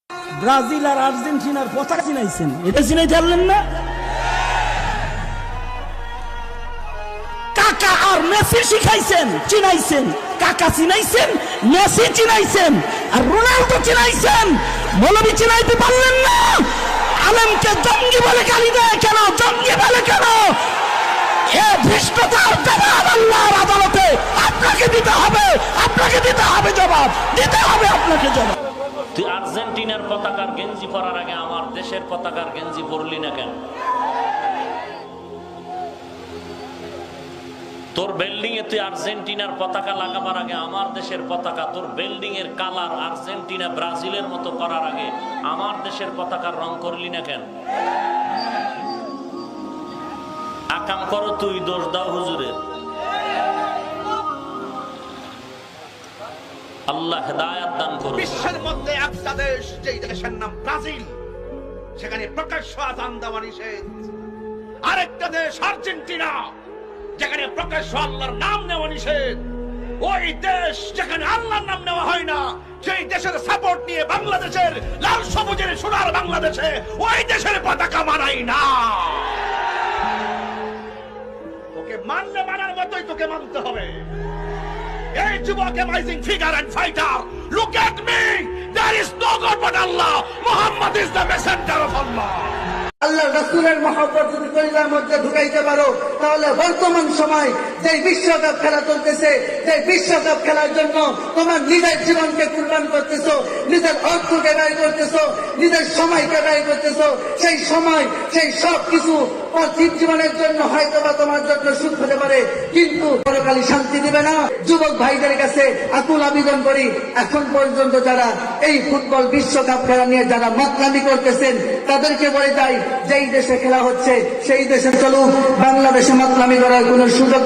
Brazil আর আর্জেন্টিনার পতাকা চিনাইছেন, এটা চিনাই পারলেন না? কাকা আর মেসি শিখাইছেন, চিনাইছেন। কাকা চিনাইছেন, মেসি চিনাইছেন, আর রোনাল্ডো চিনাইছেন। মৌলবি চিনাইতে পারলেন না? আলেমকে জঙ্গি বলে গালি দেয় কেন? জঙ্গি বলে কেন? এ ধৃষ্টতার জবাব আল্লাহর আদালতে আপনাকে দিতে হবে, আপনাকে দিতে হবে জবাব, দিতে হবে আপনাকে জবাব। তুই আর্জেন্টিনার পতাকার গেঞ্জি পরার আগে আমার দেশের পতাকার গেঞ্জি পরলি না কেন? তোর বিল্ডিং এ তুই আর্জেন্টিনার পতাকা লাগাবার আগে আমার দেশের পতাকা, তোর বিল্ডিং এর কালার আর্জেন্টিনা ব্রাজিলের মতো করার আগে আমার দেশের পতাকার রং করলি না কেন? আকাম করো তুই, দোষ দাও হুজুরের। আল্লাহ হেদায়াত দান করুন। বিশ্বের মধ্যে একটা দেশ, যেই দেশের নাম ব্রাজিল, সেখানে প্রকাশ্য আযান দেওয়া নিষেধ। আরেকটা দেশ আর্জেন্টিনা, যেখানে প্রকাশ্য আল্লাহর নাম নেওয়া নিষেধ। ওই দেশ যেখানে আল্লাহর নাম নেওয়া হয় না, সেই দেশের সাপোর্ট নিয়ে বাংলাদেশের লাল সবুজের সোনার বাংলাদেশে ওই দেশের পতাকা মানাই না। তোকে মানলে মানার মতোই তোকে মানতে হবে। এই যুবক, amazing figure and fighter, look at me, there is no god but Allah, Muhammad is the messenger of Allah. Allah রাসূলের মহব্বত যদি কলিজার মধ্যে ঢুকাইতে পারো, তাহলে বর্তমান সময় যে বিশ্বকাপ খেলা চলতেছে, যে বিশ্বকাপ খেলার জন্য তোমার নিজের জীবনকে কুরবান করতেছো, নিজের অর্থকে ব্যয় করতেছো, নিজের সময়কে ব্যয় করতেছো, সেই সময় সেই সব কিছু পার্থিব জীবনের জন্য হয়তো বা তোমার জন্য সুখ হতে পারে, কিন্তু পরকালে শান্তি দিবে না। যুবক ভাইদের কাছে আকুল আবেদন করি, এখন পর্যন্ত যারা এই ফুটবল বিশ্বকাপ খেলা নিয়ে যারা মাতলামি করতেছেন, তাদেরকে বলে যাই, যেই দেশে খেলা হচ্ছে সেই দেশে চলুক, বাংলাদেশে মাতলামি করার কোন সুযোগ নেই।